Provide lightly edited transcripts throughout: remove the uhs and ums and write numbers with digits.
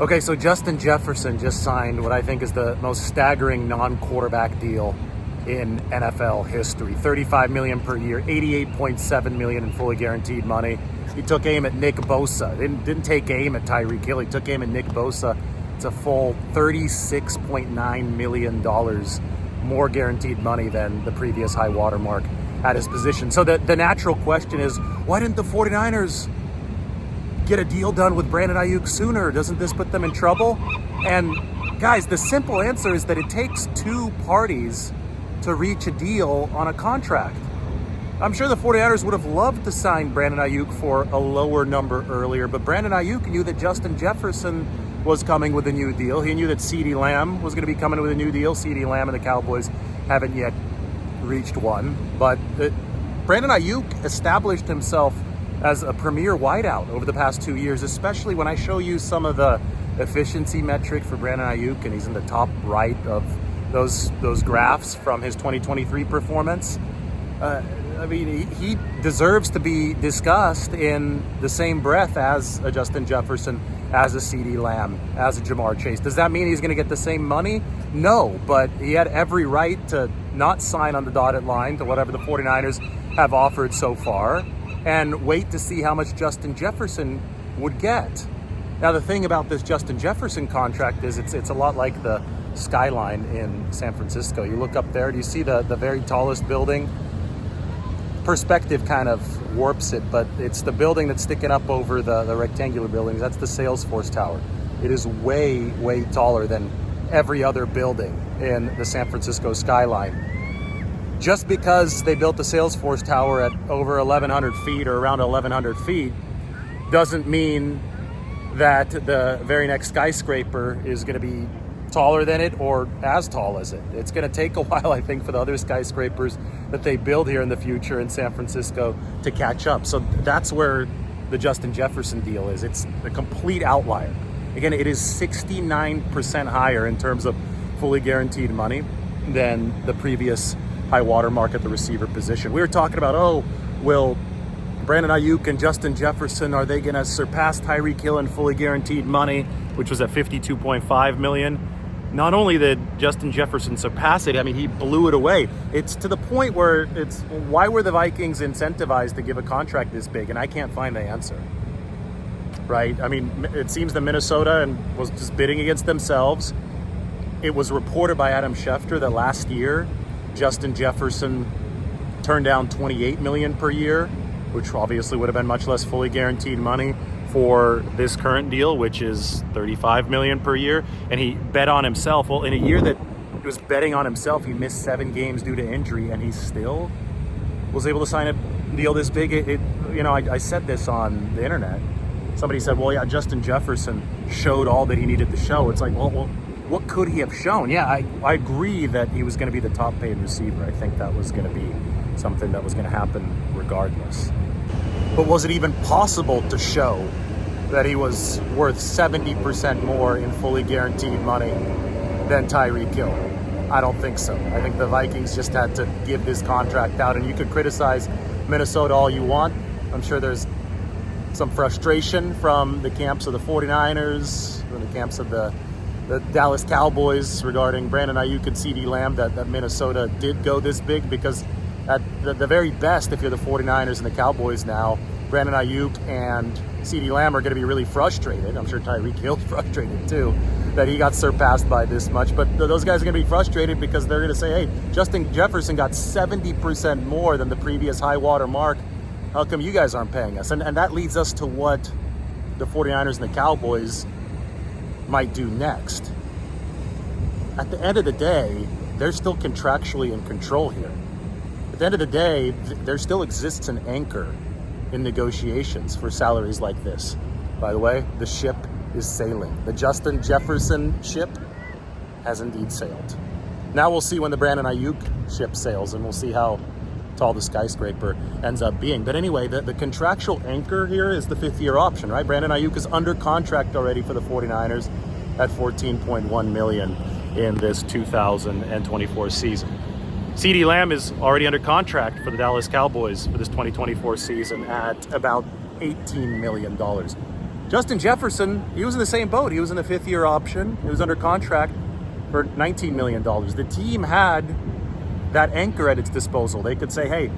Okay, so Justin Jefferson just signed what I think is the most staggering non-quarterback deal in NFL history. $35 million per year, $88.7 million in fully guaranteed money. He took aim at Nick Bosa. Didn't take aim at Tyreek Hill. He took aim at Nick Bosa. It's a full $36.9 million more guaranteed money than the previous high watermark at his position. So the natural question is, why didn't the 49ers get a deal done with Brandon Aiyuk sooner? Doesn't this put them in trouble? And guys, the simple answer is that it takes two parties to reach a deal on a contract. I'm sure the 49ers would have loved to sign Brandon Aiyuk for a lower number earlier, but Brandon Aiyuk knew that Justin Jefferson was coming with a new deal. He knew that CeeDee Lamb was going to be coming with a new deal. CeeDee Lamb and the Cowboys haven't yet reached one, but Brandon Aiyuk established himself as a premier wideout over the past 2 years, especially when I show you some of the efficiency metric for Brandon Aiyuk, and he's in the top right of those graphs from his 2023 performance. I mean, he deserves to be discussed in the same breath as a Justin Jefferson, as a CeeDee Lamb, as a Jamar Chase. Does that mean he's going to get the same money? No, but he had every right to not sign on the dotted line to whatever the 49ers have offered so far and wait to see how much Justin Jefferson would get. Now, the thing about this Justin Jefferson contract is it's a lot like the skyline in San Francisco. You look up there, do you see the very tallest building? Perspective kind of warps it, but it's the building that's sticking up over the rectangular buildings. That's the Salesforce Tower. It is way, way taller than every other building in the San Francisco skyline. Just because they built the Salesforce Tower at over 1,100 feet or around 1,100 feet doesn't mean that the very next skyscraper is going to be taller than it or as tall as it. It's going to take a while, I think, for the other skyscrapers that they build here in the future in San Francisco to catch up. So that's where the Justin Jefferson deal is. It's a complete outlier. Again, it is 69% higher in terms of fully guaranteed money than the previous high watermark at the receiver position. We were talking about, will Brandon Aiyuk and Justin Jefferson, are they going to surpass Tyreek Hill in fully guaranteed money, which was at $52.5 million? Not only did Justin Jefferson surpass it, I mean, he blew it away. It's to the point where why were the Vikings incentivized to give a contract this big? And I can't find the answer, right? I mean, it seems that Minnesota was just bidding against themselves. It was reported by Adam Schefter that last year, Justin Jefferson turned down $28 million per year, which obviously would have been much less fully guaranteed money for this current deal, which is $35 million per year. And he bet on himself. Well, in a year that he was betting on himself, he missed 7 games due to injury, and he still was able to sign a deal this big. I said this on the internet. Somebody said, well, yeah, Justin Jefferson showed all that he needed to show. It's like, well, what could he have shown? Yeah, I agree that he was going to be the top paid receiver. I think that was going to be something that was going to happen regardless. But was it even possible to show that he was worth 70% more in fully guaranteed money than Tyreek Hill? I don't think so. I think the Vikings just had to give this contract out, and you could criticize Minnesota all you want. I'm sure there's some frustration from the camps of the 49ers, from the camps of the Dallas Cowboys regarding Brandon Aiyuk and CeeDee Lamb that Minnesota did go this big, because at the very best, if you're the 49ers and the Cowboys now, Brandon Aiyuk and CeeDee Lamb are going to be really frustrated. I'm sure Tyreek Hill's frustrated too, that he got surpassed by this much. But those guys are going to be frustrated because they're going to say, hey, Justin Jefferson got 70% more than the previous high water mark. How come you guys aren't paying us? And that leads us to what the 49ers and the Cowboys might do next. At the end of the day, they're still contractually in control here. At the end of the day, there still exists an anchor in negotiations for salaries like this. By the way, the ship is sailing. The Justin Jefferson ship has indeed sailed. Now we'll see when the Brandon Aiyuk ship sails, and we'll see how tall the skyscraper ends up being. But anyway, the contractual anchor here is the 5th-year option, right? Brandon Aiyuk is under contract already for the 49ers at $14.1 million in this 2024 season. CeeDee Lamb is already under contract for the Dallas Cowboys for this 2024 season at about $18 million. Justin Jefferson, he was in the same boat. He was in a 5th-year option. He was under contract for $19 million. The team had that anchor at its disposal. They could say, hey,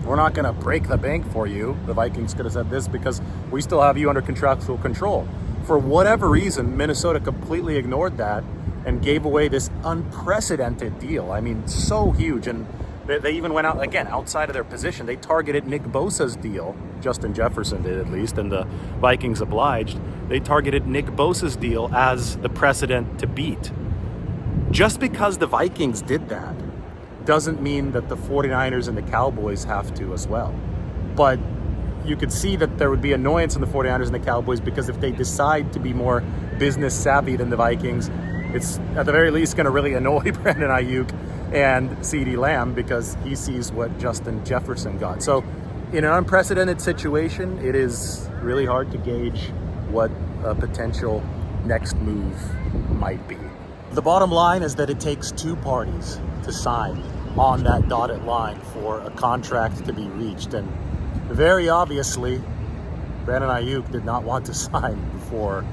we're not going to break the bank for you. The Vikings could have said this because we still have you under contractual control. For whatever reason, Minnesota completely ignored that and gave away this unprecedented deal. I mean, so huge. And they even went out, again, outside of their position. They targeted Nick Bosa's deal. Justin Jefferson did, at least, and the Vikings obliged. They targeted Nick Bosa's deal as the precedent to beat. Just because the Vikings did that doesn't mean that the 49ers and the Cowboys have to as well. But you could see that there would be annoyance in the 49ers and the Cowboys because if they decide to be more business savvy than the Vikings, it's at the very least going to really annoy Brandon Aiyuk and CeeDee Lamb because he sees what Justin Jefferson got. So in an unprecedented situation, it is really hard to gauge what a potential next move might be. The bottom line is that it takes two parties to sign on that dotted line for a contract to be reached. And very obviously, Brandon Aiyuk did not want to sign for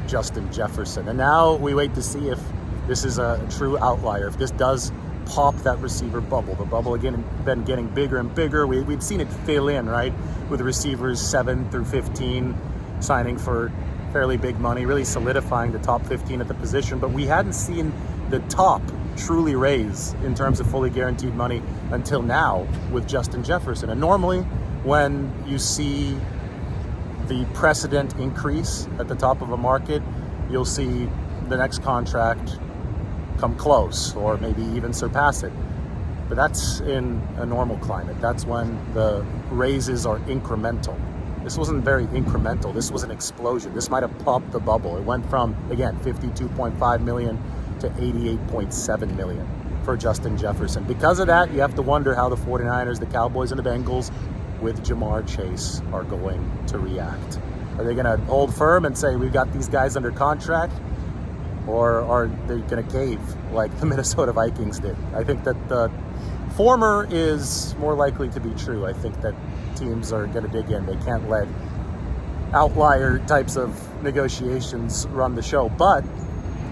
Justin Jefferson. And now we wait to see if this is a true outlier, if this does pop that receiver bubble. The bubble, again, been getting bigger and bigger. We'd seen it fill in, right, with receivers 7 through 15 signing for fairly big money, really solidifying the top 15 at the position. But we hadn't seen the top truly raise in terms of fully guaranteed money until now with Justin Jefferson. And normally when you see the precedent increase at the top of a market, you'll see the next contract come close or maybe even surpass it. But that's in a normal climate. That's when the raises are incremental. This wasn't very incremental. This was an explosion. This might have popped the bubble. It went from, again, $52.5 million to $88.7 million for Justin Jefferson. Because of that, you have to wonder how the 49ers, the Cowboys, and the Bengals with Jamar Chase are going to react. Are they going to hold firm and say, we've got these guys under contract? Or are they going to cave like the Minnesota Vikings did? I think that the former is more likely to be true. I think that teams are going to dig in. They can't let outlier types of negotiations run the show. But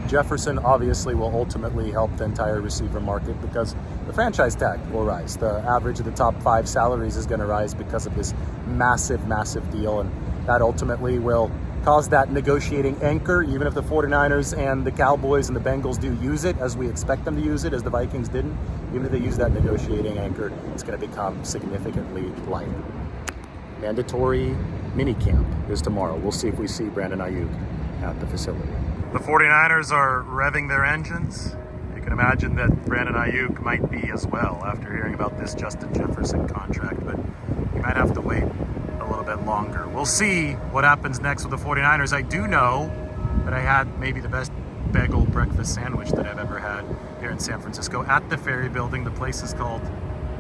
Jefferson obviously will ultimately help the entire receiver market because the franchise tag will rise. The average of the top 5 salaries is going to rise because of this massive, massive deal. And that ultimately will cause that negotiating anchor, even if the 49ers and the Cowboys and the Bengals do use it as we expect them to use it, as the Vikings didn't. Even if they use that negotiating anchor, it's going to become significantly lighter. Mandatory minicamp is tomorrow. We'll see if we see Brandon Aiyuk at the facility. The 49ers are revving their engines. You can imagine that Brandon Aiyuk might be as well after hearing about this Justin Jefferson contract, but you might have to wait a little bit longer. We'll see what happens next with the 49ers. I do know that I had maybe the best bagel breakfast sandwich that I've ever had here in San Francisco at the Ferry Building. The place is called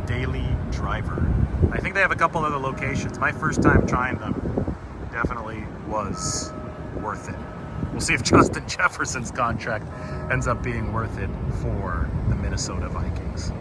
Daily Driver. I think they have a couple other locations. My first time trying them definitely was worth it. We'll see if Justin Jefferson's contract ends up being worth it for the Minnesota Vikings.